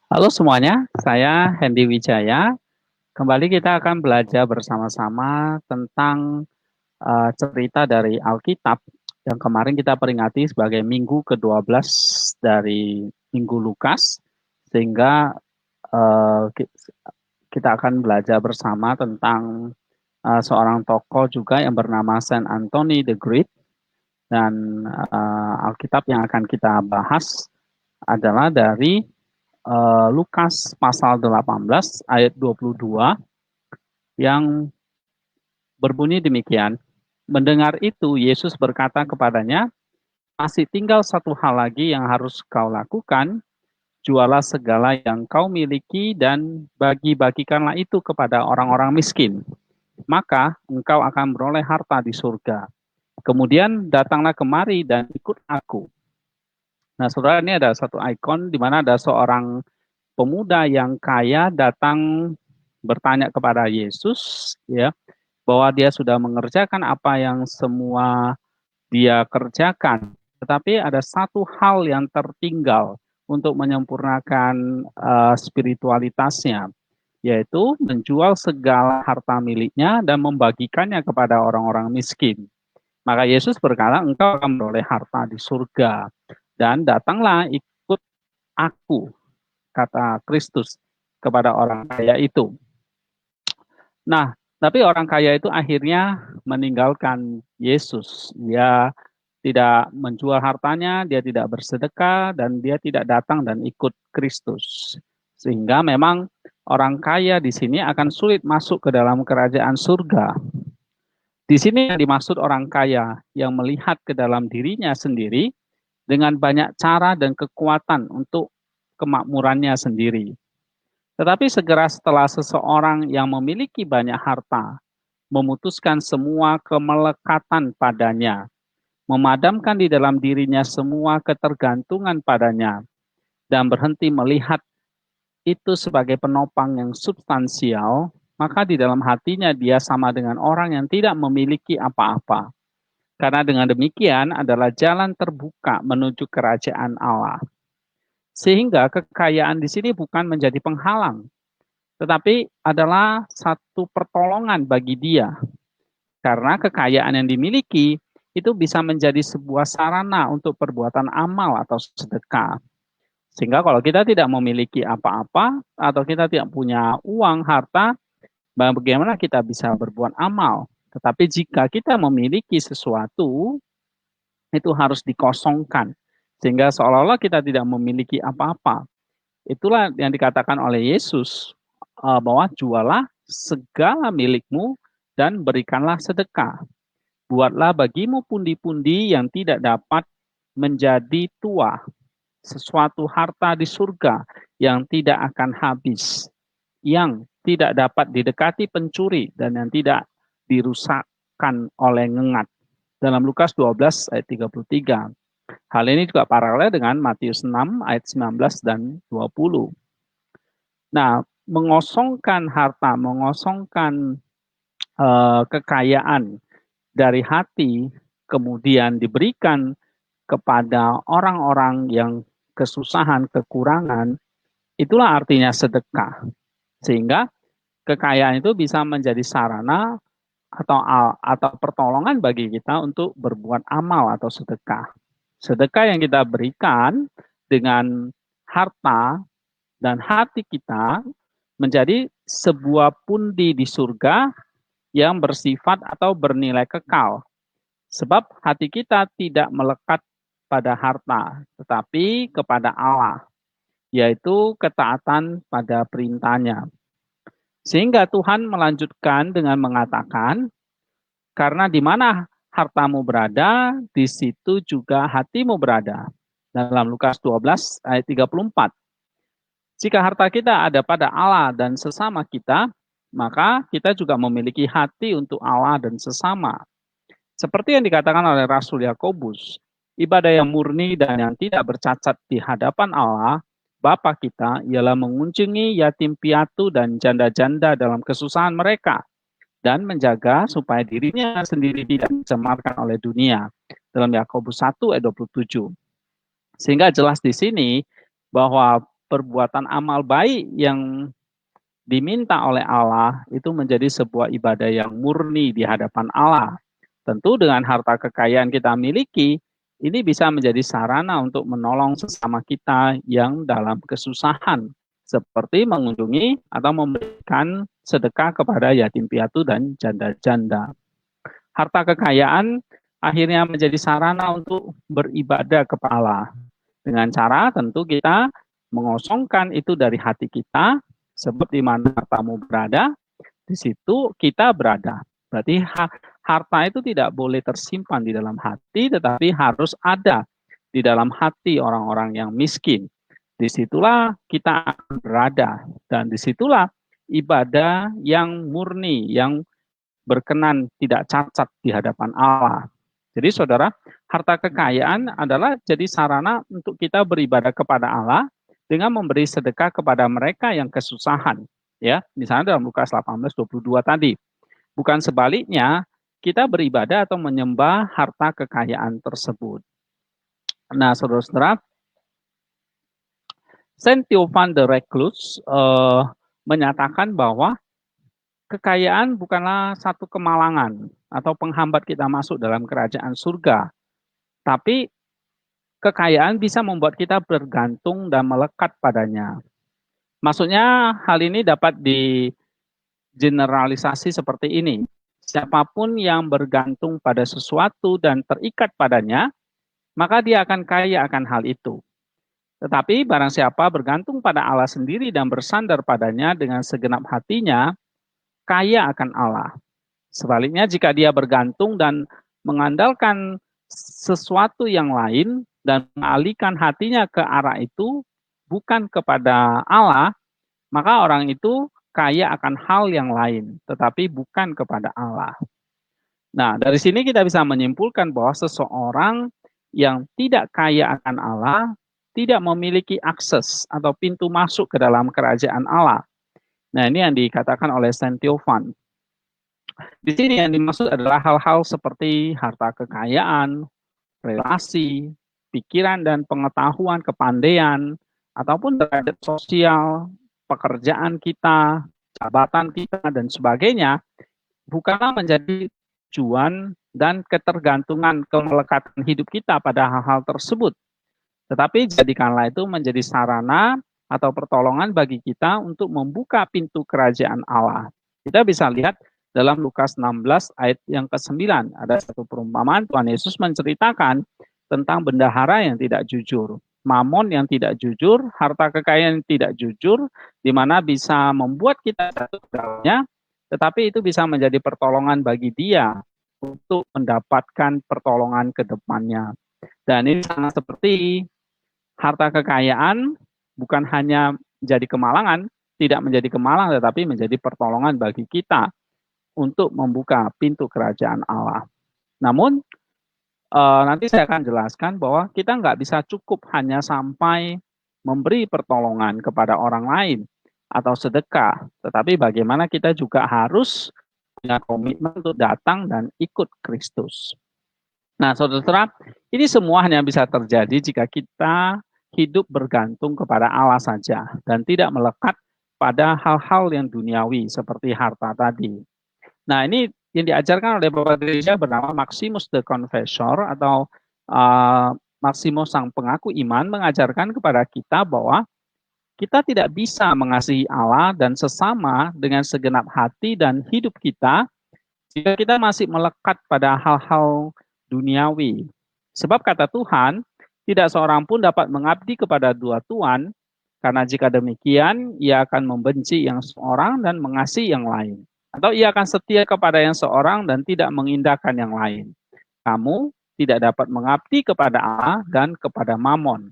Halo semuanya, saya Hendy Wijaya. Kembali kita akan belajar bersama-sama tentang cerita dari Alkitab yang kemarin kita peringati sebagai minggu ke-12 dari Minggu Lukas. Sehingga eh, ki- kita akan belajar bersama tentang seorang tokoh juga yang bernama Saint Anthony the Great. Dan Alkitab yang akan kita bahas adalah dari Lukas pasal 18 ayat 22 yang berbunyi demikian. Mendengar itu, Yesus berkata kepadanya, masih tinggal satu hal lagi yang harus kau lakukan, jualah segala yang kau miliki dan bagi-bagikanlah itu kepada orang-orang miskin. Maka engkau akan beroleh harta di surga. Kemudian datanglah kemari dan ikut aku. Nah, saudara, ini ada satu ikon di mana ada seorang pemuda yang kaya datang bertanya kepada Yesus, ya, bahwa dia sudah mengerjakan apa yang semua dia kerjakan. Tetapi ada satu hal yang tertinggal untuk menyempurnakan spiritualitasnya, yaitu menjual segala harta miliknya dan membagikannya kepada orang-orang miskin. Maka Yesus berkata, engkau akan beroleh harta di surga. Dan datanglah ikut aku, kata Kristus kepada orang kaya itu. Nah, tapi orang kaya itu akhirnya meninggalkan Yesus. Dia tidak menjual hartanya, dia tidak bersedekah, dan dia tidak datang dan ikut Kristus. Sehingga memang orang kaya di sini akan sulit masuk ke dalam kerajaan surga. Di sini yang dimaksud orang kaya yang melihat ke dalam dirinya sendiri dengan banyak cara dan kekuatan untuk kemakmurannya sendiri. Tetapi segera setelah seseorang yang memiliki banyak harta memutuskan semua kemelekatan padanya, memadamkan di dalam dirinya semua ketergantungan padanya, dan berhenti melihat itu sebagai penopang yang substansial, maka di dalam hatinya dia sama dengan orang yang tidak memiliki apa-apa. Karena dengan demikian adalah jalan terbuka menuju kerajaan Allah. Sehingga kekayaan di sini bukan menjadi penghalang, tetapi adalah satu pertolongan bagi dia. Karena kekayaan yang dimiliki itu bisa menjadi sebuah sarana untuk perbuatan amal atau sedekah. Sehingga kalau kita tidak memiliki apa-apa atau kita tidak punya uang, harta, bagaimana kita bisa berbuat amal? Tetapi jika kita memiliki sesuatu, itu harus dikosongkan. Sehingga seolah-olah kita tidak memiliki apa-apa. Itulah yang dikatakan oleh Yesus, bahwa jualah segala milikmu dan berikanlah sedekah. Buatlah bagimu pundi-pundi yang tidak dapat menjadi tua, sesuatu harta di surga yang tidak akan habis, yang tidak dapat didekati pencuri dan yang tidak dirusakkan oleh ngengat. Dalam Lukas 12 ayat 33. Hal ini juga paralel dengan Matius 6 ayat 19 dan 20. Nah, mengosongkan harta, mengosongkan kekayaan dari hati, kemudian diberikan kepada orang-orang yang kesusahan, kekurangan, itulah artinya sedekah. Sehingga kekayaan itu bisa menjadi sarana atau pertolongan bagi kita untuk berbuat amal atau sedekah. Sedekah yang kita berikan dengan harta dan hati kita menjadi sebuah pundi di surga yang bersifat atau bernilai kekal. Sebab hati kita tidak melekat pada harta, tetapi kepada Allah, yaitu ketaatan pada perintahnya. Sehingga Tuhan melanjutkan dengan mengatakan, karena di mana hartamu berada, di situ juga hatimu berada. Dalam Lukas 12 ayat 34. Jika harta kita ada pada Allah dan sesama kita, maka kita juga memiliki hati untuk Allah dan sesama. Seperti yang dikatakan oleh Rasul Yakobus, ibadah yang murni dan yang tidak bercacat di hadapan Allah, Bapa kita, ialah mengunjungi yatim piatu dan janda-janda dalam kesusahan mereka, dan menjaga supaya dirinya sendiri tidak dicemarkan oleh dunia. Dalam Yakobus 1 ayat 27. Sehingga jelas di sini bahwa perbuatan amal baik yang diminta oleh Allah itu menjadi sebuah ibadah yang murni di hadapan Allah. Tentu dengan harta kekayaan kita miliki, ini bisa menjadi sarana untuk menolong sesama kita yang dalam kesusahan, seperti mengunjungi atau memberikan sedekah kepada yatim piatu dan janda-janda. Harta kekayaan akhirnya menjadi sarana untuk beribadah kepada Allah. Dengan cara tentu kita mengosongkan itu dari hati kita, sebab di mana hartamu berada, di situ kita berada. Berarti harta itu tidak boleh tersimpan di dalam hati, tetapi harus ada di dalam hati orang-orang yang miskin. Disitulah kita akan berada, dan disitulah ibadah yang murni, yang berkenan, tidak cacat di hadapan Allah. Jadi saudara, harta kekayaan adalah jadi sarana untuk kita beribadah kepada Allah dengan memberi sedekah kepada mereka yang kesusahan. Ya, misalnya dalam Lukas 18:22 tadi. Bukan sebaliknya, kita beribadah atau menyembah harta kekayaan tersebut. Nah, saudara-saudara, Saint Theophan de Reclus menyatakan bahwa kekayaan bukanlah satu kemalangan atau penghambat kita masuk dalam kerajaan surga, tapi kekayaan bisa membuat kita bergantung dan melekat padanya. Maksudnya hal ini dapat digeneralisasi seperti ini. Siapapun yang bergantung pada sesuatu dan terikat padanya, maka dia akan kaya akan hal itu. Tetapi barang siapa bergantung pada Allah sendiri dan bersandar padanya dengan segenap hatinya, kaya akan Allah. Sebaliknya jika dia bergantung dan mengandalkan sesuatu yang lain dan mengalihkan hatinya ke arah itu, bukan kepada Allah, maka orang itu kaya akan hal yang lain, tetapi bukan kepada Allah. Nah, dari sini kita bisa menyimpulkan bahwa seseorang yang tidak kaya akan Allah tidak memiliki akses atau pintu masuk ke dalam kerajaan Allah. Nah, ini yang dikatakan oleh Saint Theophan. Di sini yang dimaksud adalah hal-hal seperti harta kekayaan, relasi, pikiran dan pengetahuan, kepandaian, ataupun derajat sosial, pekerjaan kita, jabatan kita, dan sebagainya, bukanlah menjadi tujuan dan ketergantungan kemelekatan hidup kita pada hal-hal tersebut. Tetapi jadikanlah itu menjadi sarana atau pertolongan bagi kita untuk membuka pintu kerajaan Allah. Kita bisa lihat dalam Lukas 16 ayat yang ke-9, ada satu perumpamaan Tuhan Yesus menceritakan tentang bendahara yang tidak jujur, mamon yang tidak jujur, harta kekayaan yang tidak jujur, di mana bisa membuat kita jatuh ke dalamnya, tetapi itu bisa menjadi pertolongan bagi dia untuk mendapatkan pertolongan ke depannya. Dan ini sama seperti harta kekayaan bukan hanya menjadi kemalangan, tidak menjadi kemalang, tetapi menjadi pertolongan bagi kita untuk membuka pintu kerajaan Allah. Namun, nanti saya akan jelaskan bahwa kita nggak bisa cukup hanya sampai memberi pertolongan kepada orang lain atau sedekah, tetapi bagaimana kita juga harus punya komitmen untuk datang dan ikut Kristus. Nah, saudara-saudara, ini semua hanya bisa terjadi jika kita hidup bergantung kepada Allah saja dan tidak melekat pada hal-hal yang duniawi seperti harta tadi. Nah, ini yang diajarkan oleh Bapak Gereja bernama Maximus the Confessor atau Maximus sang pengaku iman mengajarkan kepada kita bahwa kita tidak bisa mengasihi Allah dan sesama dengan segenap hati dan hidup kita jika kita masih melekat pada hal-hal duniawi. Sebab kata Tuhan, tidak seorang pun dapat mengabdi kepada dua tuan, karena jika demikian, ia akan membenci yang seorang dan mengasihi yang lain. Atau ia akan setia kepada yang seorang dan tidak mengindahkan yang lain. Kamu tidak dapat mengabdi kepada Allah dan kepada Mamon.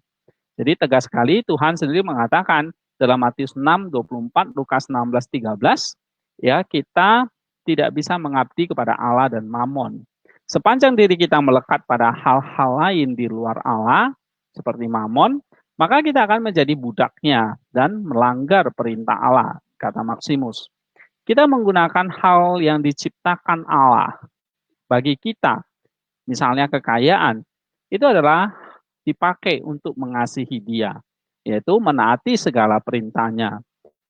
Jadi tegas sekali Tuhan sendiri mengatakan dalam Matius 6:24, Lukas 16:13, ya kita tidak bisa mengabdi kepada Allah dan Mamon. Sepanjang diri kita melekat pada hal-hal lain di luar Allah, seperti Mamon, maka kita akan menjadi budaknya dan melanggar perintah Allah, kata Maximus. Kita menggunakan hal yang diciptakan Allah bagi kita, misalnya kekayaan, itu adalah dipakai untuk mengasihi Dia. yaitu menaati segala perintahnya.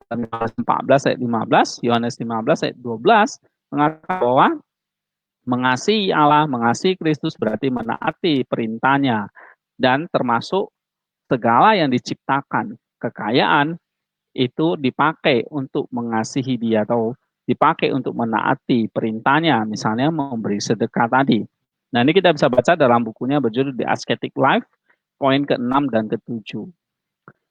Yohanes 14 ayat 15, Yohanes 15 ayat 12 mengatakan bahwa mengasihi Allah, mengasihi Kristus berarti menaati perintahnya, dan termasuk segala yang diciptakan, kekayaan itu dipakai untuk mengasihi Dia atau dipakai untuk menaati perintahnya, misalnya memberi sedekah tadi. Nah, ini kita bisa baca dalam bukunya berjudul The Ascetic Life, poin ke-6 dan ke-7.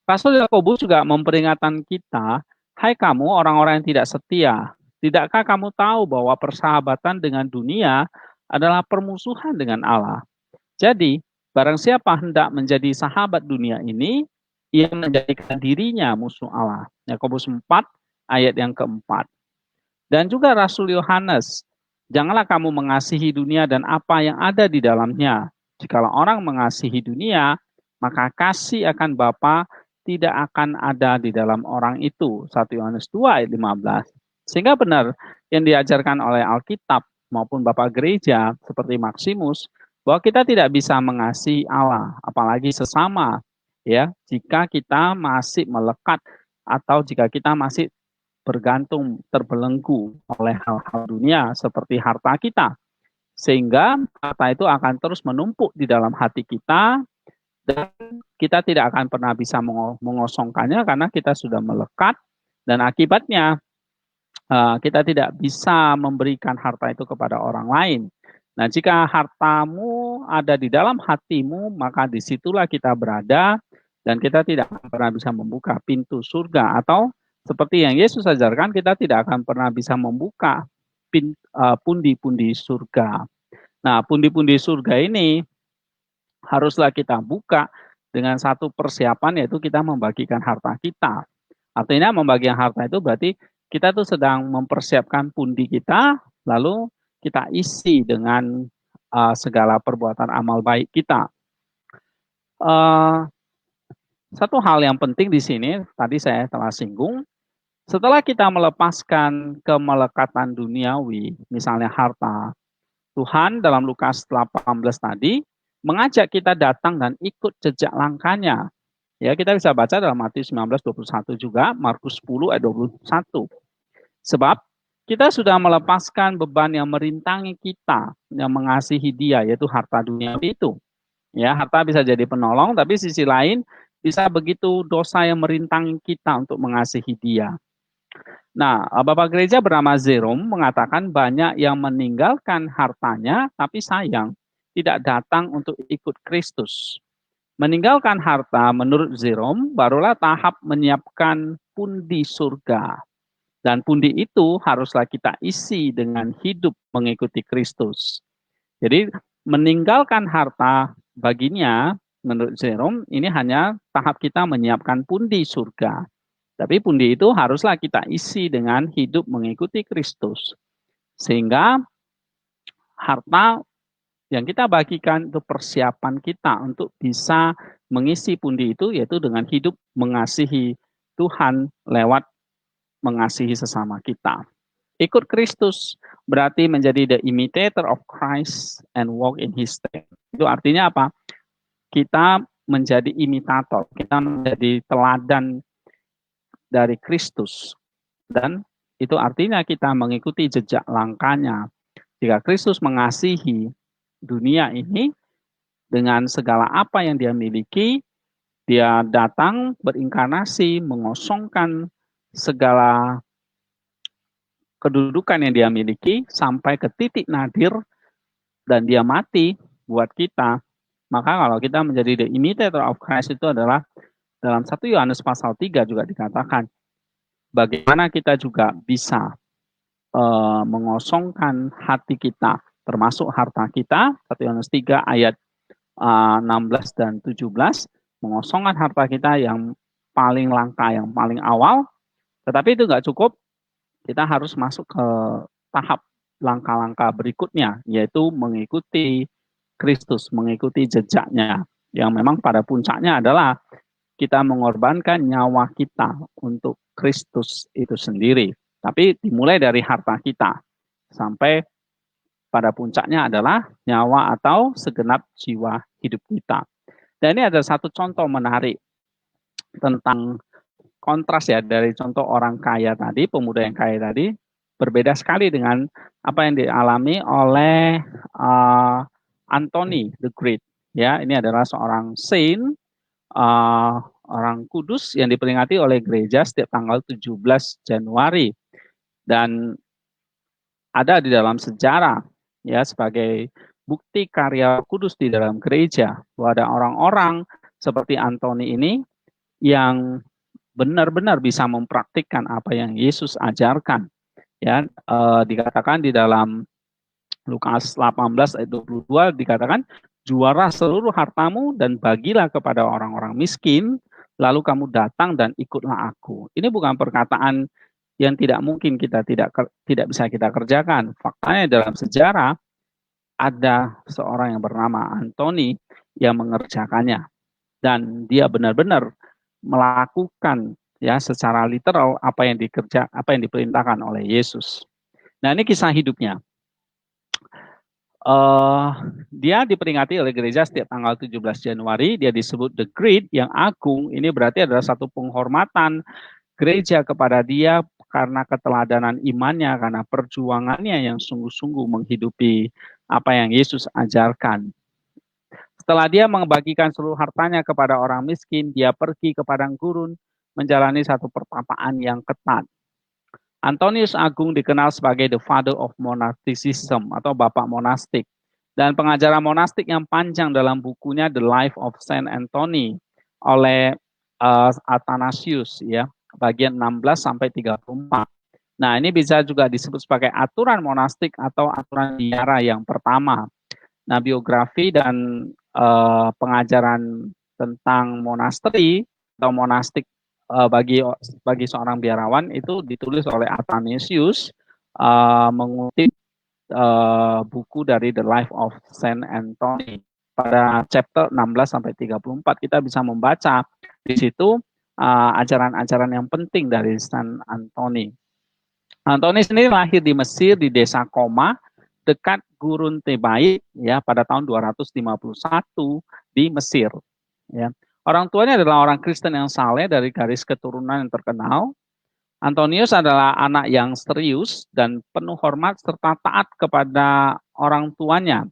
Rasul Yakobus juga memperingatkan kita, hai kamu orang-orang yang tidak setia, tidakkah kamu tahu bahwa persahabatan dengan dunia adalah permusuhan dengan Allah? Jadi, barang siapa hendak menjadi sahabat dunia ini, ia menjadikan dirinya musuh Allah. Yakobus 4 ayat yang keempat. Dan juga Rasul Yohanes, janganlah kamu mengasihi dunia dan apa yang ada di dalamnya. Jikalau orang mengasihi dunia, maka kasih akan Bapa tidak akan ada di dalam orang itu. 1 Yohanes 2 ayat 15. Sehingga benar yang diajarkan oleh Alkitab maupun Bapak Gereja seperti Maximus, bahwa kita tidak bisa mengasihi Allah, apalagi sesama, ya, jika kita masih melekat atau jika kita masih bergantung, terbelenggu oleh hal-hal dunia seperti harta kita. Sehingga harta itu akan terus menumpuk di dalam hati kita dan kita tidak akan pernah bisa mengosongkannya karena kita sudah melekat dan akibatnya kita tidak bisa memberikan harta itu kepada orang lain. Nah, jika hartamu ada di dalam hatimu, maka disitulah kita berada dan kita tidak akan pernah bisa membuka pintu surga. Atau seperti yang Yesus ajarkan, kita tidak akan pernah bisa membuka pundi-pundi surga. Nah, pundi-pundi surga ini haruslah kita buka dengan satu persiapan, yaitu kita membagikan harta kita. Artinya membagikan harta itu berarti kita tuh sedang mempersiapkan pundi kita, lalu kita isi dengan segala perbuatan amal baik kita. Satu hal yang penting di sini, tadi saya telah singgung, setelah kita melepaskan kemelekatan duniawi, misalnya harta, Tuhan dalam Lukas 18 tadi mengajak kita datang dan ikut jejak langkahnya. Ya, kita bisa baca dalam Matius 19:21 juga, Markus 10 ayat 21. Sebab kita sudah melepaskan beban yang merintangi kita, yang mengasihi Dia, yaitu harta dunia itu. Ya, harta bisa jadi penolong, tapi sisi lain bisa begitu dosa yang merintangi kita untuk mengasihi Dia. Nah, Bapak Gereja bernama Jerome mengatakan banyak yang meninggalkan hartanya, tapi sayang tidak datang untuk ikut Kristus. Meninggalkan harta menurut Jerome barulah tahap menyiapkan pundi surga. Dan pundi itu haruslah kita isi dengan hidup mengikuti Kristus. Jadi meninggalkan harta baginya menurut Jerome ini hanya tahap kita menyiapkan pundi surga. Tapi pundi itu haruslah kita isi dengan hidup mengikuti Kristus. Sehingga harta yang kita bagikan itu persiapan kita untuk bisa mengisi pundi itu, yaitu dengan hidup mengasihi Tuhan lewat mengasihi sesama kita. Ikut Kristus berarti menjadi the imitator of Christ and walk in his steps. Itu artinya apa? Kita menjadi imitator, kita menjadi teladan dari Kristus. Dan itu artinya kita mengikuti jejak langkahnya. Jika Kristus mengasihi dunia ini dengan segala apa yang dia miliki, dia datang berinkarnasi, mengosongkan segala kedudukan yang dia miliki sampai ke titik nadir dan dia mati buat kita. Maka kalau kita menjadi the imitator of Christ itu adalah dalam 1 Yohanes pasal 3 juga dikatakan bagaimana kita juga bisa mengosongkan hati kita termasuk harta kita. 1 Yohanes 3 ayat 16 dan 17, mengosongkan harta kita yang paling langka, yang paling awal. Tetapi itu nggak cukup, kita harus masuk ke tahap langkah-langkah berikutnya, yaitu mengikuti Kristus, mengikuti jejaknya, yang memang pada puncaknya adalah kita mengorbankan nyawa kita untuk Kristus itu sendiri. Tapi dimulai dari harta kita, sampai pada puncaknya adalah nyawa atau segenap jiwa hidup kita. Dan ini ada satu contoh menarik. tentang kontras ya dari contoh orang kaya tadi, pemuda yang kaya tadi, berbeda sekali dengan apa yang dialami oleh Anthony the Great. Ya, ini adalah seorang saint, orang kudus yang diperingati oleh gereja setiap tanggal 17 Januari. Dan ada di dalam sejarah ya sebagai bukti karya kudus di dalam gereja bahwa ada orang-orang seperti Anthony ini yang benar-benar bisa mempraktikkan apa yang Yesus ajarkan. Ya, dikatakan di dalam Lukas 18 ayat 22 dikatakan, juara seluruh hartamu dan bagilah kepada orang-orang miskin, lalu kamu datang dan ikutlah aku. Ini bukan perkataan yang tidak mungkin kita tidak bisa kita kerjakan. Faktanya dalam sejarah ada seorang yang bernama Anthony yang mengerjakannya dan dia benar-benar melakukan ya secara literal apa yang diperintahkan oleh Yesus. Nah, ini kisah hidupnya. Dia diperingati oleh gereja setiap tanggal 17 Januari. Dia disebut The Great, yang agung. Ini berarti adalah satu penghormatan gereja kepada dia karena keteladanan imannya, karena perjuangannya yang sungguh-sungguh menghidupi apa yang Yesus ajarkan. Setelah dia membagikan seluruh hartanya kepada orang miskin, dia pergi ke padang gurun menjalani satu pertapaan yang ketat. Antonius Agung dikenal sebagai the father of monasticism atau bapak monastik. Dan pengajaran monastik yang panjang dalam bukunya The Life of Saint Anthony oleh Athanasius ya, bagian 16 sampai 34. Nah, ini bisa juga disebut sebagai aturan monastik atau aturan biara yang pertama. Nah, biografi dan pengajaran tentang monasteri atau monastik bagi seorang biarawan itu ditulis oleh Athanasius mengutip buku dari The Life of Saint Anthony. Pada chapter 16 sampai 34 kita bisa membaca di situ ajaran-ajaran yang penting dari Saint Anthony. Anthony sendiri lahir di Mesir di desa Koma dekat Gurun Tebait ya pada tahun 251 di Mesir ya. Orang tuanya adalah orang Kristen yang saleh dari garis keturunan yang terkenal. Antonius adalah anak yang serius dan penuh hormat serta taat kepada orang tuanya.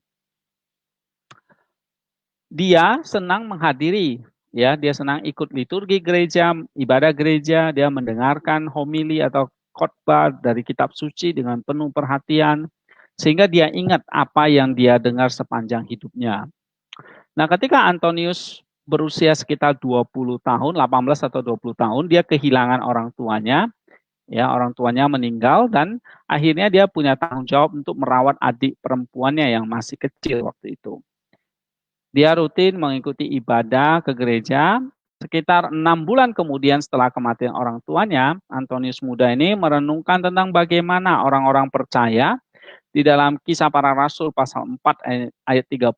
Dia senang menghadiri, ya, dia senang ikut liturgi gereja, ibadah gereja, dia mendengarkan homili atau khotbah dari kitab suci dengan penuh perhatian, sehingga dia ingat apa yang dia dengar sepanjang hidupnya. Nah, ketika Antonius berusia sekitar 20 tahun, 18 atau 20 tahun, dia kehilangan orang tuanya. Ya, orang tuanya meninggal dan akhirnya dia punya tanggung jawab untuk merawat adik perempuannya yang masih kecil waktu itu. Dia rutin mengikuti ibadah ke gereja. Sekitar 6 bulan kemudian setelah kematian orang tuanya, Antonius muda ini merenungkan tentang bagaimana orang-orang percaya di dalam Kisah Para Rasul pasal 4 ayat 35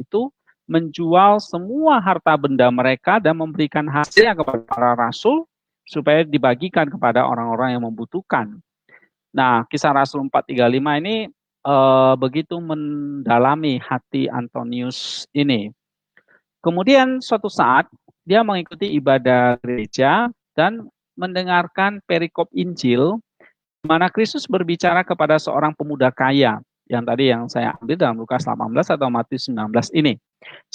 itu menjual semua harta benda mereka dan memberikan hasilnya kepada para rasul supaya dibagikan kepada orang-orang yang membutuhkan. Nah, Kisah Rasul 4:35 ini begitu mendalami hati Antonius ini. Kemudian suatu saat dia mengikuti ibadah gereja dan mendengarkan perikop Injil di mana Kristus berbicara kepada seorang pemuda kaya yang tadi yang saya ambil dalam Lukas 18 atau Matius 19 ini.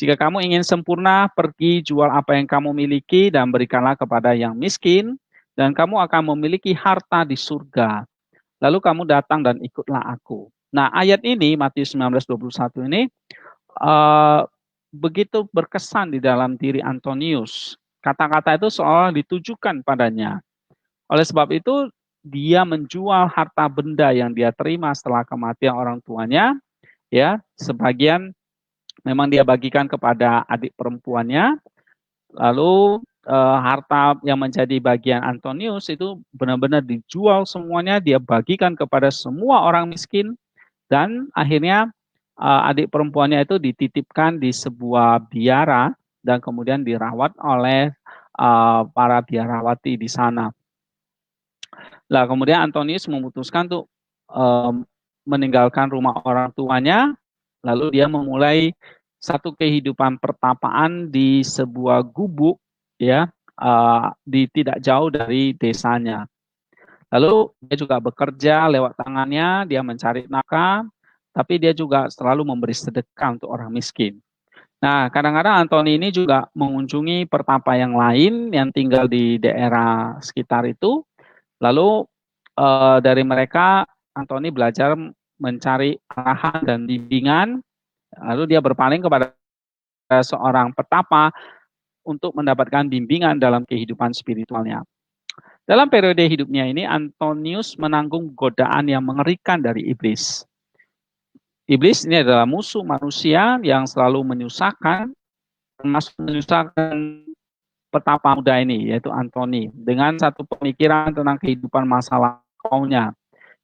Jika kamu ingin sempurna, pergi jual apa yang kamu miliki dan berikanlah kepada yang miskin, dan kamu akan memiliki harta di surga. Lalu kamu datang dan ikutlah aku. Nah, ayat ini, Matius 19:21 ini, begitu berkesan di dalam diri Antonius. Kata-kata itu seolah ditujukan padanya. Oleh sebab itu, dia menjual harta benda yang dia terima setelah kematian orang tuanya, ya, sebagian memang dia bagikan kepada adik perempuannya, lalu harta yang menjadi bagian Antonius itu benar-benar dijual semuanya, dia bagikan kepada semua orang miskin, dan akhirnya adik perempuannya itu dititipkan di sebuah biara dan kemudian dirawat oleh para biarawati di sana. Lah kemudian Antonius memutuskan untuk meninggalkan rumah orang tuanya, lalu dia memulai satu kehidupan pertapaan di sebuah gubuk, ya, tidak jauh dari desanya. Lalu dia juga bekerja lewat tangannya, dia mencari nafkah, tapi dia juga selalu memberi sedekah untuk orang miskin. Nah, kadang-kadang Antoni ini juga mengunjungi pertapa yang lain yang tinggal di daerah sekitar itu. Lalu dari mereka Antoni belajar mencari arahan dan bimbingan. Lalu dia berpaling kepada seorang petapa untuk mendapatkan bimbingan dalam kehidupan spiritualnya. Dalam periode hidupnya ini, Antonius menanggung godaan yang mengerikan dari iblis. Iblis ini adalah musuh manusia yang selalu menyusahkan, termasuk menyusahkan petapa muda ini, yaitu Antoni, dengan satu pemikiran tentang kehidupan masa lampaunya,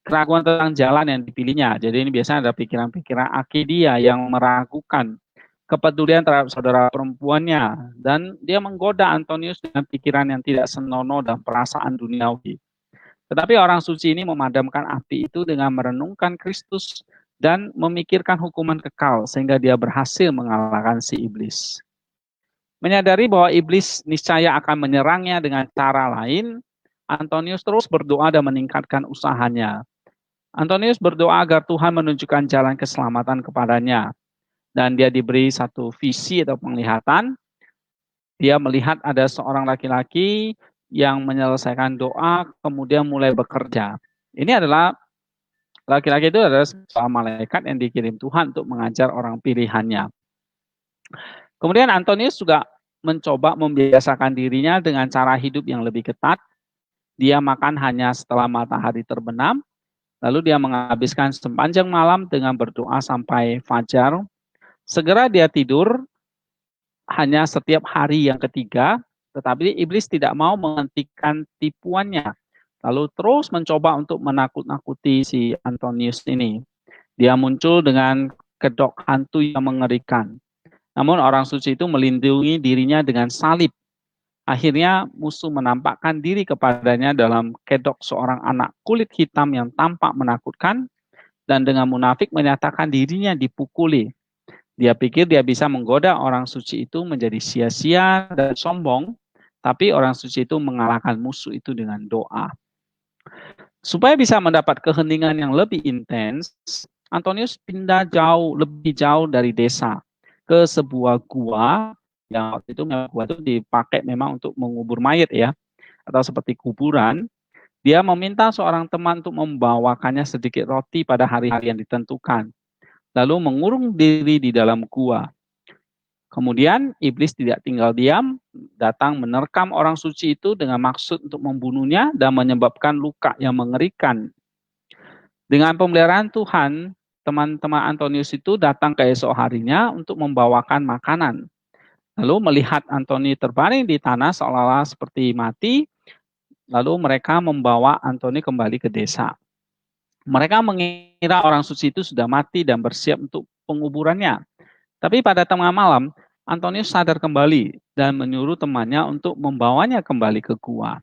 keraguan tentang jalan yang dipilihnya. Jadi ini biasanya ada pikiran-pikiran akidia yang meragukan kepedulian terhadap saudara perempuannya, dan dia menggoda Antonius dengan pikiran yang tidak senonoh dan perasaan duniawi. Tetapi orang suci ini memadamkan api itu dengan merenungkan Kristus dan memikirkan hukuman kekal sehingga dia berhasil mengalahkan si iblis. Menyadari bahwa iblis niscaya akan menyerangnya dengan cara lain, Antonius terus berdoa dan meningkatkan usahanya. Antonius berdoa agar Tuhan menunjukkan jalan keselamatan kepadanya. Dan dia diberi satu visi atau penglihatan. Dia melihat ada seorang laki-laki yang menyelesaikan doa, kemudian mulai bekerja. Ini adalah laki-laki itu adalah seorang malaikat yang dikirim Tuhan untuk mengajar orang pilihannya. Kemudian Antonius juga mencoba membiasakan dirinya dengan cara hidup yang lebih ketat. Dia makan hanya setelah matahari terbenam, lalu dia menghabiskan sepanjang malam dengan berdoa sampai fajar. Segera dia tidur hanya setiap hari yang ketiga, tetapi iblis tidak mau menghentikan tipuannya. Lalu terus mencoba untuk menakut-nakuti si Antonius ini. Dia muncul dengan kedok hantu yang mengerikan. Namun orang suci itu melindungi dirinya dengan salib. Akhirnya musuh menampakkan diri kepadanya dalam kedok seorang anak kulit hitam yang tampak menakutkan, dan dengan munafik menyatakan dirinya dipukuli. Dia pikir dia bisa menggoda orang suci itu menjadi sia-sia dan sombong, tapi orang suci itu mengalahkan musuh itu dengan doa. Supaya bisa mendapat keheningan yang lebih intens, Antonius pindah lebih jauh dari desa ke sebuah gua yang waktu itu gua itu dipakai memang untuk mengubur mayat ya, atau seperti kuburan. Dia meminta seorang teman untuk membawakannya sedikit roti pada hari-hari yang ditentukan, lalu mengurung diri di dalam gua. Kemudian iblis tidak tinggal diam, datang menerkam orang suci itu dengan maksud untuk membunuhnya dan menyebabkan luka yang mengerikan. Dengan pemeliharaan Tuhan, teman-teman Antonius itu datang keesok harinya untuk membawakan makanan. Lalu melihat Antoni terbaring di tanah seolah-olah seperti mati, lalu mereka membawa Antoni kembali ke desa. Mereka mengira orang suci itu sudah mati dan bersiap untuk penguburannya. Tapi pada tengah malam, Antonius sadar kembali dan menyuruh temannya untuk membawanya kembali ke gua.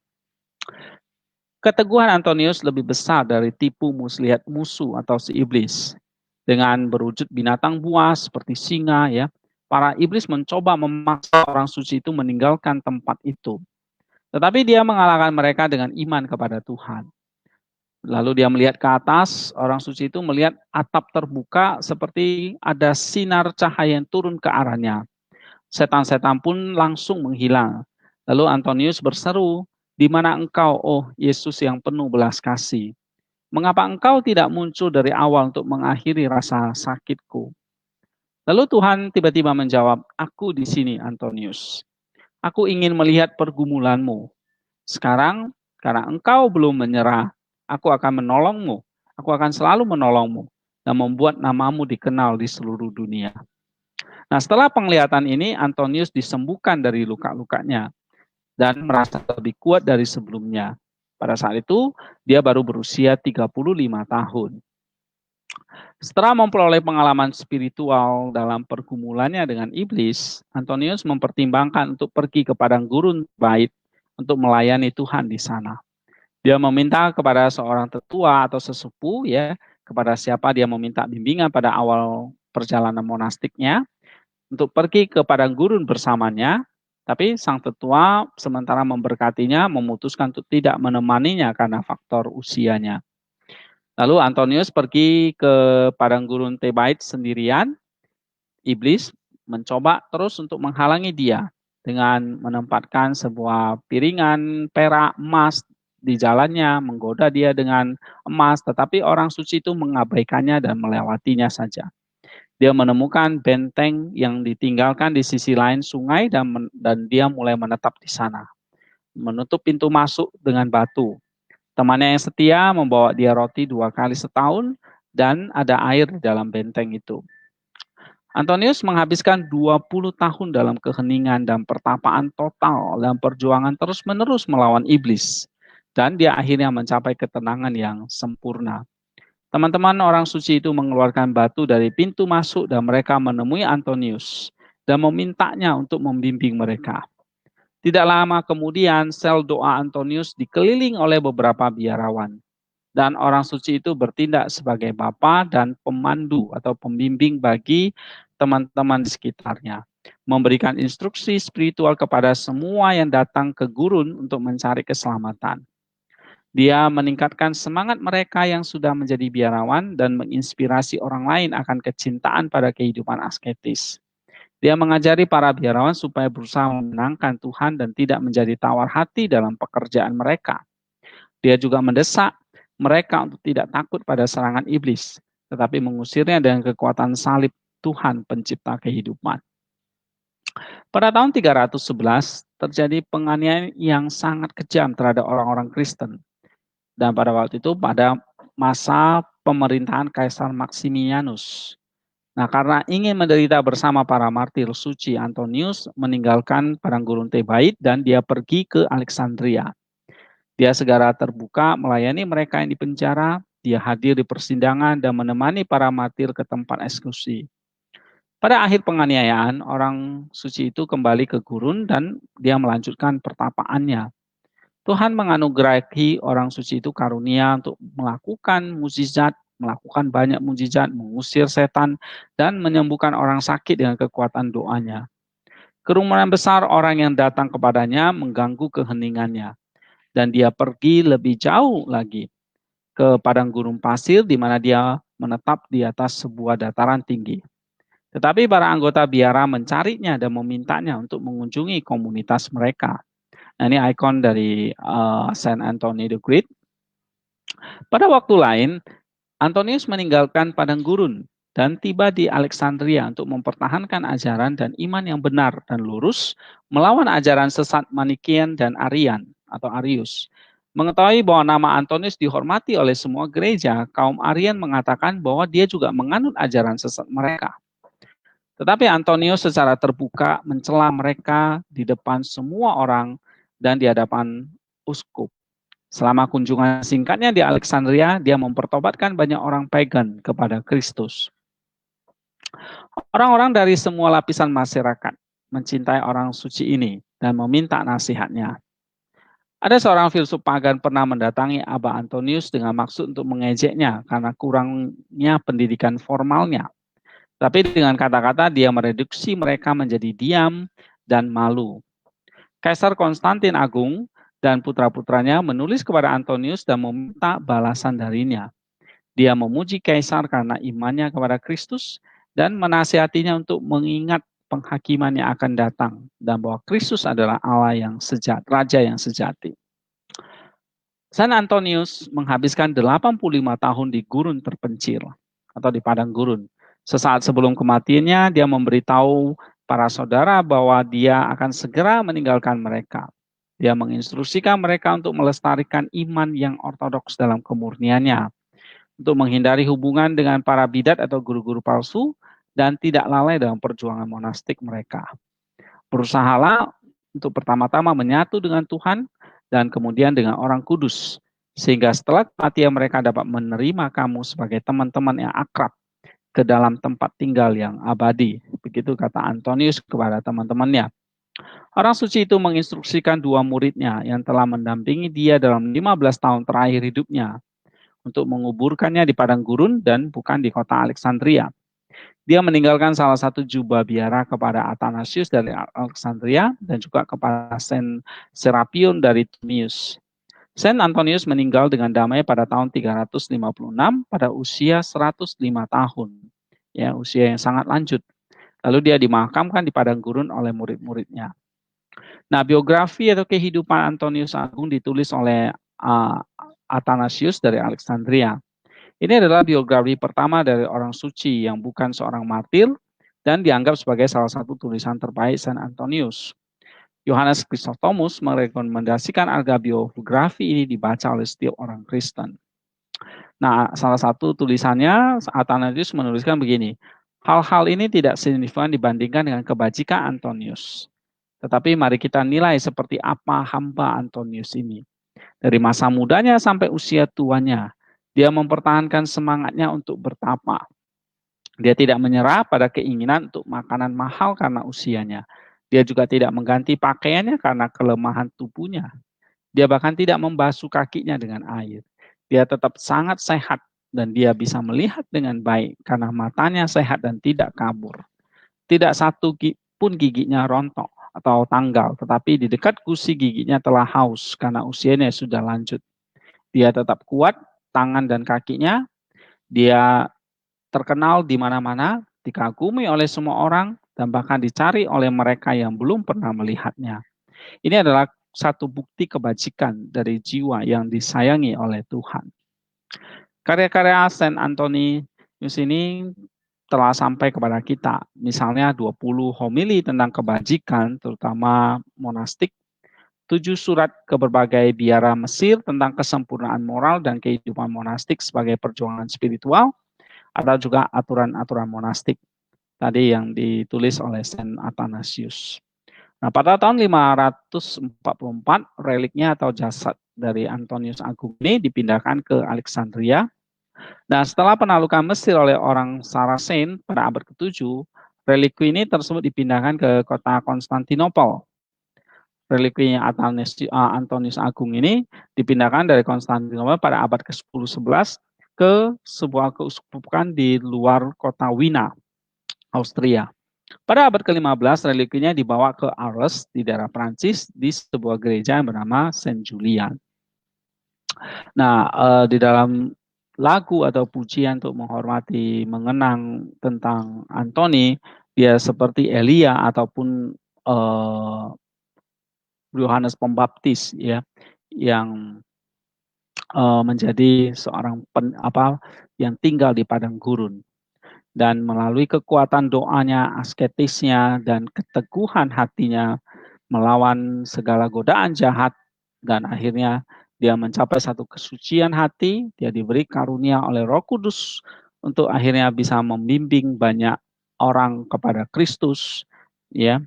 Keteguhan Antonius lebih besar dari tipu muslihat musuh atau si iblis. Dengan berwujud binatang buas seperti singa, ya, para iblis mencoba memaksa orang suci itu meninggalkan tempat itu. Tetapi dia mengalahkan mereka dengan iman kepada Tuhan. Lalu dia melihat ke atas, orang suci itu melihat atap terbuka seperti ada sinar cahaya yang turun ke arahnya. Setan-setan pun langsung menghilang. Lalu Antonius berseru, "Di mana engkau, oh Yesus yang penuh belas kasih? Mengapa engkau tidak muncul dari awal untuk mengakhiri rasa sakitku?" Lalu Tuhan tiba-tiba menjawab, "Aku di sini, Antonius. Aku ingin melihat pergumulanmu. Sekarang, karena engkau belum menyerah, aku akan menolongmu. Aku akan selalu menolongmu dan membuat namamu dikenal di seluruh dunia." Nah, setelah penglihatan ini, Antonius disembuhkan dari luka-lukanya dan merasa lebih kuat dari sebelumnya. Pada saat itu, dia baru berusia 35 tahun. Setelah memperoleh pengalaman spiritual dalam pergumulannya dengan iblis, Antonius mempertimbangkan untuk pergi ke padang gurun bait untuk melayani Tuhan di sana. Dia meminta kepada seorang tetua atau sesepuh, ya, kepada siapa dia meminta bimbingan pada awal perjalanan monastiknya, untuk pergi ke padang gurun bersamanya. Tapi sang tetua sementara memberkatinya memutuskan untuk tidak menemaninya karena faktor usianya. Lalu Antonius pergi ke padang gurun Thebaid sendirian. Iblis mencoba terus untuk menghalangi dia dengan menempatkan sebuah piringan perak emas di jalannya, menggoda dia dengan emas, tetapi orang suci itu mengabaikannya dan melewatinya saja. Dia menemukan benteng yang ditinggalkan di sisi lain sungai dan dia mulai menetap di sana. Menutup pintu masuk dengan batu. Temannya yang setia membawa dia roti 2 kali setahun dan ada air di dalam benteng itu. Antonius menghabiskan 20 tahun dalam keheningan dan pertapaan total dan perjuangan terus-menerus melawan iblis. Dan dia akhirnya mencapai ketenangan yang sempurna. Teman-teman orang suci itu mengeluarkan batu dari pintu masuk dan mereka menemui Antonius dan memintanya untuk membimbing mereka. Tidak lama kemudian sel doa Antonius dikeliling oleh beberapa biarawan. Dan orang suci itu bertindak sebagai bapa dan pemandu atau pembimbing bagi teman-teman di sekitarnya. Memberikan instruksi spiritual kepada semua yang datang ke gurun untuk mencari keselamatan. Dia meningkatkan semangat mereka yang sudah menjadi biarawan dan menginspirasi orang lain akan kecintaan pada kehidupan asketis. Dia mengajari para biarawan supaya berusaha menyenangkan Tuhan dan tidak menjadi tawar hati dalam pekerjaan mereka. Dia juga mendesak mereka untuk tidak takut pada serangan iblis, tetapi mengusirnya dengan kekuatan salib Tuhan pencipta kehidupan. Pada tahun 311 terjadi penganiayaan yang sangat kejam terhadap orang-orang Kristen. Dan pada waktu itu pada masa pemerintahan Kaisar Maximianus. Nah, karena ingin menderita bersama para martir suci, Antonius meninggalkan padang gurun Thebaid dan dia pergi ke Alexandria. Dia segera terbuka melayani mereka yang dipenjara, dia hadir di persidangan dan menemani para martir ke tempat eksekusi. Pada akhir penganiayaan, orang suci itu kembali ke gurun dan dia melanjutkan pertapaannya. Tuhan menganugerahi orang suci itu karunia untuk melakukan mukjizat, melakukan banyak mukjizat, mengusir setan, dan menyembuhkan orang sakit dengan kekuatan doanya. Kerumunan besar orang yang datang kepadanya mengganggu keheningannya. Dan dia pergi lebih jauh lagi ke padang gurun pasir di mana dia menetap di atas sebuah dataran tinggi. Tetapi para anggota biara mencarinya dan memintanya untuk mengunjungi komunitas mereka. Nah, ini ikon dari Saint Anthony the Great. Pada waktu lain, Antonius meninggalkan padang gurun dan tiba di Alexandria untuk mempertahankan ajaran dan iman yang benar dan lurus melawan ajaran sesat Manikian dan Arian atau Arius. Mengetahui bahwa nama Antonius dihormati oleh semua gereja, kaum Arian mengatakan bahwa dia juga menganut ajaran sesat mereka. Tetapi Antonius secara terbuka mencela mereka di depan semua orang dan di hadapan uskup. Selama kunjungan singkatnya di Alexandria, dia mempertobatkan banyak orang pagan kepada Kristus. Orang-orang dari semua lapisan masyarakat mencintai orang suci ini dan meminta nasihatnya. Ada seorang filsuf pagan pernah mendatangi Aba Antonius dengan maksud untuk mengejeknya karena kurangnya pendidikan formalnya. Tapi dengan kata-kata dia mereduksi mereka menjadi diam dan malu. Kaisar Konstantin Agung dan putra-putranya menulis kepada Antonius dan meminta balasan darinya. Dia memuji Kaisar karena imannya kepada Kristus dan menasihatinya untuk mengingat penghakiman yang akan datang dan bahwa Kristus adalah Allah yang sejati, Raja yang sejati. San Antonius menghabiskan 85 tahun di gurun terpencil atau di padang gurun. Sesaat sebelum kematiannya, dia memberitahu para saudara bahwa dia akan segera meninggalkan mereka. Dia menginstruksikan mereka untuk melestarikan iman yang ortodoks dalam kemurniannya, untuk menghindari hubungan dengan para bidat atau guru-guru palsu, dan tidak lalai dalam perjuangan monastik mereka. Berusahalah untuk pertama-tama menyatu dengan Tuhan dan kemudian dengan orang kudus, sehingga setelah kematian mereka dapat menerima kamu sebagai teman-teman yang akrab ke dalam tempat tinggal yang abadi. Begitu kata Antonius kepada teman-temannya. Orang suci itu menginstruksikan 2 muridnya yang telah mendampingi dia dalam 15 tahun terakhir hidupnya untuk menguburkannya di padang gurun dan bukan di kota Alexandria. Dia meninggalkan salah satu jubah biara kepada Athanasius dari Alexandria dan juga kepada Saint Serapion dari Tunius. Saint Antonius meninggal dengan damai pada tahun 356 pada usia 105 tahun. Ya, usia yang sangat lanjut. Lalu dia dimakamkan di padang gurun oleh murid-muridnya. Nah, biografi atau kehidupan Antonius Agung ditulis oleh Athanasius dari Alexandria. Ini adalah biografi pertama dari orang suci yang bukan seorang martir dan dianggap sebagai salah satu tulisan terbaik Saint Antonius. Yohanes Chrysostomus merekomendasikan agar biografi ini dibaca oleh setiap orang Kristen. Nah, salah satu tulisannya, Athanasius menuliskan begini, hal-hal ini tidak signifikan dibandingkan dengan kebajikan Antonius. Tetapi mari kita nilai seperti apa hamba Antonius ini. Dari masa mudanya sampai usia tuanya, dia mempertahankan semangatnya untuk bertapa. Dia tidak menyerah pada keinginan untuk makanan mahal karena usianya. Dia juga tidak mengganti pakaiannya karena kelemahan tubuhnya. Dia bahkan tidak membasuh kakinya dengan air. Dia tetap sangat sehat dan dia bisa melihat dengan baik karena matanya sehat dan tidak kabur. Tidak satu pun giginya rontok atau tanggal, tetapi di dekat gusi giginya telah haus karena usianya sudah lanjut. Dia tetap kuat, tangan dan kakinya. Dia terkenal di mana-mana, dikagumi oleh semua orang, dan bahkan dicari oleh mereka yang belum pernah melihatnya. Ini adalah satu bukti kebajikan dari jiwa yang disayangi oleh Tuhan. Karya-karya Saint Antonius ini telah sampai kepada kita. Misalnya 20 homili tentang kebajikan, terutama monastik, 7 surat ke berbagai biara Mesir tentang kesempurnaan moral dan kehidupan monastik sebagai perjuangan spiritual, atau juga aturan-aturan monastik tadi yang ditulis oleh Saint Athanasius. Nah, pada tahun 544, reliknya atau jasad dari Antonius Agung ini dipindahkan ke Alexandria. Nah, setelah penaklukan Mesir oleh orang Saracen pada abad ke-7, relikwi ini tersebut dipindahkan ke kota Konstantinopel. Relikwinya Antonius Agung ini dipindahkan dari Konstantinopel pada abad ke-10-11 ke sebuah keuskupan di luar kota Wina, Austria. Pada abad ke-15, relikwinya dibawa ke Arles di daerah Prancis di sebuah gereja yang bernama Saint Julian. Nah, di dalam lagu atau pujian untuk menghormati, mengenang tentang Antoni, dia seperti Elia ataupun Yohanes Pembaptis, ya, yang menjadi seorang yang tinggal di padang gurun. Dan melalui kekuatan doanya, asketisnya, dan keteguhan hatinya melawan segala godaan jahat, dan akhirnya dia mencapai satu kesucian hati, dia diberi karunia oleh Roh Kudus untuk akhirnya bisa membimbing banyak orang kepada Kristus, ya.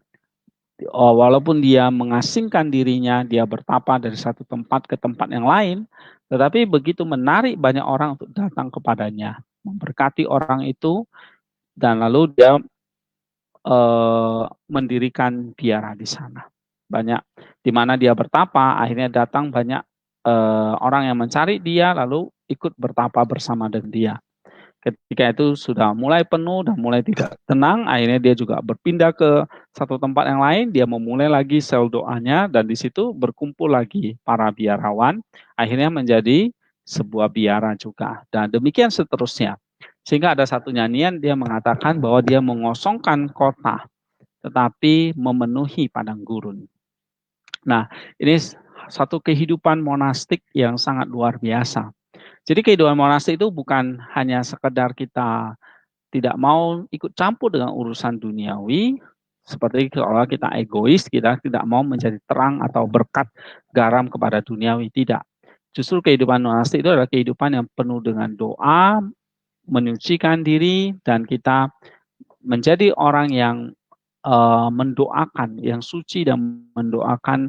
Walaupun dia mengasingkan dirinya, dia bertapa dari satu tempat ke tempat yang lain, tetapi begitu menarik banyak orang untuk datang kepadanya, memberkati orang itu, dan lalu dia mendirikan biara di sana. Banyak di mana dia bertapa, akhirnya datang banyak orang yang mencari dia, lalu ikut bertapa bersama dengan dia. Ketika itu sudah mulai penuh dan mulai tidak tenang, akhirnya dia juga berpindah ke satu tempat yang lain, dia memulai lagi sel doanya, dan di situ berkumpul lagi para biarawan, akhirnya menjadi sebuah biara juga. Dan demikian seterusnya. Sehingga ada satu nyanyian dia mengatakan bahwa dia mengosongkan kota, tetapi memenuhi padang gurun. Nah, ini satu kehidupan monastik yang sangat luar biasa. Jadi kehidupan monastik itu bukan hanya sekedar kita tidak mau ikut campur dengan urusan duniawi, seperti kalau kita egois, kita tidak mau menjadi terang atau berkat garam kepada duniawi, tidak. Justru kehidupan monastik itu adalah kehidupan yang penuh dengan doa, menyucikan diri, dan kita menjadi orang yang mendoakan, yang suci dan mendoakan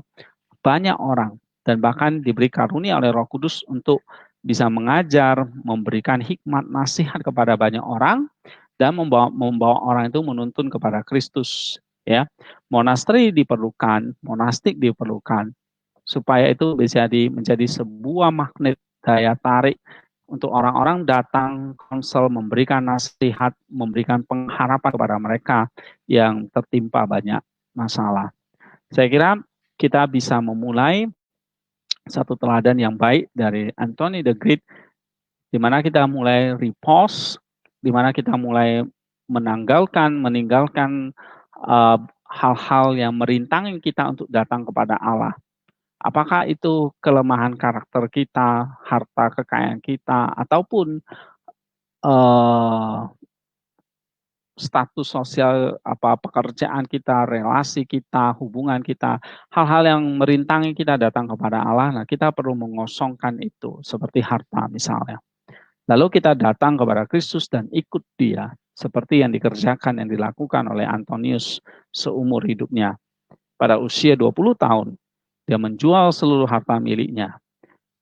banyak orang, dan bahkan diberi karunia oleh Roh Kudus untuk bisa mengajar, memberikan hikmat, nasihat kepada banyak orang, dan membawa orang itu menuntun kepada Kristus. Ya, monasteri diperlukan, monastik diperlukan, supaya itu bisa menjadi sebuah magnet daya tarik untuk orang-orang datang konsel, memberikan nasihat, memberikan pengharapan kepada mereka yang tertimpa banyak masalah. Saya kira kita bisa memulai satu teladan yang baik dari Anthony the Great, di mana kita mulai repost, di mana kita mulai meninggalkan hal-hal yang merintangi kita untuk datang kepada Allah. Apakah itu kelemahan karakter kita, harta kekayaan kita, ataupun status sosial, pekerjaan kita, relasi kita, hubungan kita, hal-hal yang merintangi kita datang kepada Allah. Nah, kita perlu mengosongkan itu, seperti harta misalnya. Lalu kita datang kepada Kristus dan ikut Dia, seperti yang dikerjakan, yang dilakukan oleh Antonius seumur hidupnya. Pada usia 20 tahun, dia menjual seluruh harta miliknya.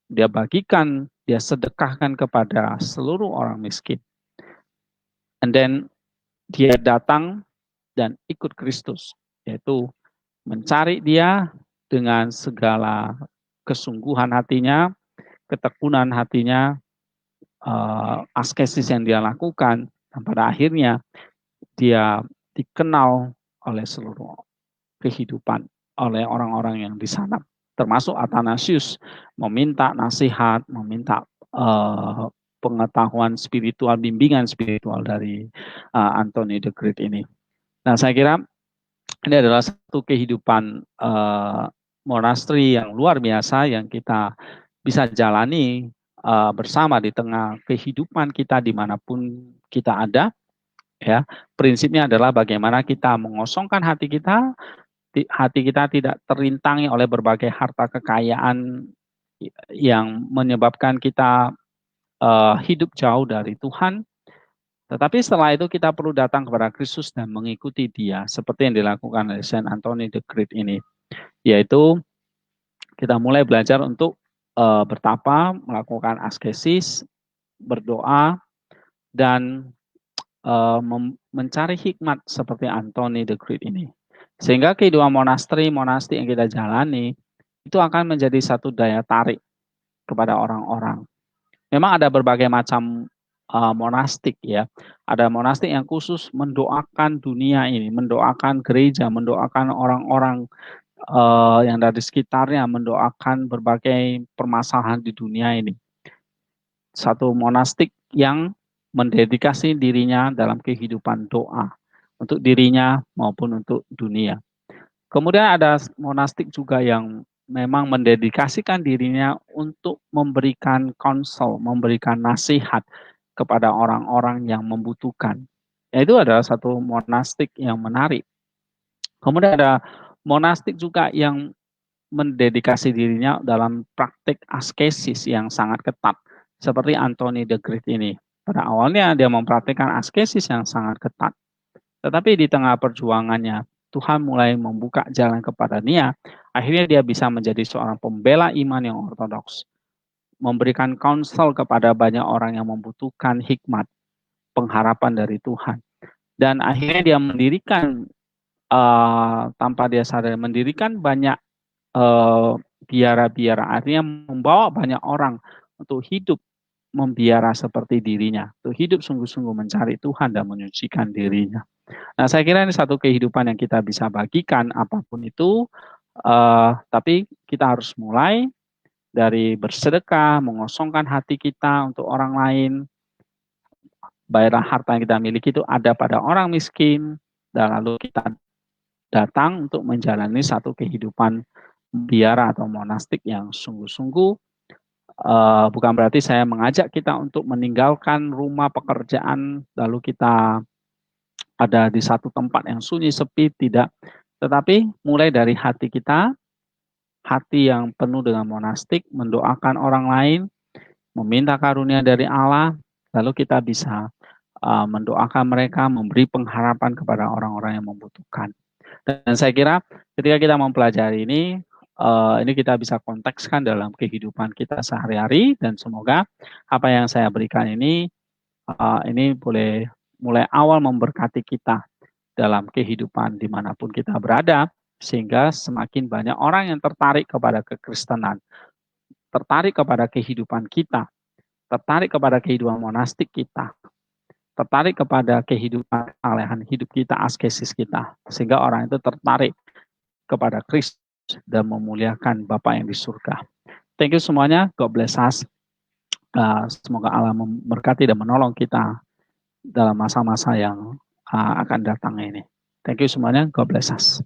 Dia bagikan, dia sedekahkan kepada seluruh orang miskin. And then dia datang dan ikut Kristus, yaitu mencari Dia dengan segala kesungguhan hatinya, ketekunan hatinya, askesis yang dia lakukan, dan pada akhirnya dia dikenal oleh seluruh kehidupan, oleh orang-orang yang di sana, termasuk Athanasius, meminta nasihat, meminta pengetahuan spiritual, bimbingan spiritual dari Anthony the Great ini. Nah, saya kira ini adalah satu kehidupan monasteri yang luar biasa yang kita bisa jalani bersama di tengah kehidupan kita dimanapun kita ada. Ya, prinsipnya adalah bagaimana kita mengosongkan hati kita tidak terintangi oleh berbagai harta kekayaan yang menyebabkan kita hidup jauh dari Tuhan. Tetapi setelah itu kita perlu datang kepada Kristus dan mengikuti Dia, seperti yang dilakukan oleh Saint Anthony the Great ini, yaitu kita mulai belajar untuk bertapa, melakukan askesis, berdoa, dan mencari hikmat seperti Anthony the Great ini. Sehingga kehidupan monastik yang kita jalani itu akan menjadi satu daya tarik kepada orang-orang. Memang ada berbagai macam monastik ya. Ada monastik yang khusus mendoakan dunia ini, mendoakan gereja, mendoakan orang-orang yang dari sekitarnya, mendoakan berbagai permasalahan di dunia ini. Satu monastik yang mendedikasi dirinya dalam kehidupan doa untuk dirinya maupun untuk dunia. Kemudian ada monastik juga yang memang mendedikasikan dirinya untuk memberikan konsel, memberikan nasihat kepada orang-orang yang membutuhkan. Itu adalah satu monastik yang menarik. Kemudian ada monastik juga yang mendedikasi dirinya dalam praktik askesis yang sangat ketat, seperti Anthony the Great ini. Pada awalnya dia mempraktikkan askesis yang sangat ketat, tetapi di tengah perjuangannya, Tuhan mulai membuka jalan kepada dia. Akhirnya dia bisa menjadi seorang pembela iman yang ortodoks, memberikan konsel kepada banyak orang yang membutuhkan hikmat, pengharapan dari Tuhan. Dan akhirnya dia mendirikan, tanpa dia sadar, mendirikan banyak biara-biara, artinya membawa banyak orang untuk hidup membiara seperti dirinya, untuk hidup sungguh-sungguh mencari Tuhan dan menyucikan dirinya. Nah, saya kira ini satu kehidupan yang kita bisa bagikan apapun itu, tapi kita harus mulai dari bersedekah, mengosongkan hati kita untuk orang lain. Baiklah, harta yang kita miliki itu ada pada orang miskin, dan lalu kita datang untuk menjalani satu kehidupan biara atau monastik yang sungguh-sungguh. Bukan berarti saya mengajak kita untuk meninggalkan rumah pekerjaan lalu kita ada di satu tempat yang sunyi sepi, tidak. Tetapi mulai dari hati kita, hati yang penuh dengan monastik, mendoakan orang lain, meminta karunia dari Allah, lalu kita bisa mendoakan mereka, memberi pengharapan kepada orang-orang yang membutuhkan. Dan saya kira ketika kita mempelajari ini kita bisa kontekskan dalam kehidupan kita sehari-hari, dan semoga apa yang saya berikan ini boleh mulai awal memberkati kita dalam kehidupan dimanapun kita berada, sehingga semakin banyak orang yang tertarik kepada kekristenan, tertarik kepada kehidupan kita, tertarik kepada kehidupan monastik kita, tertarik kepada kehidupan alehan hidup kita, askesis kita, sehingga orang itu tertarik kepada Kristus dan memuliakan Bapa yang di surga. Thank you semuanya. God bless us. Semoga Allah memberkati dan menolong kita dalam masa-masa yang akan datang ini. Thank you semuanya. God bless us.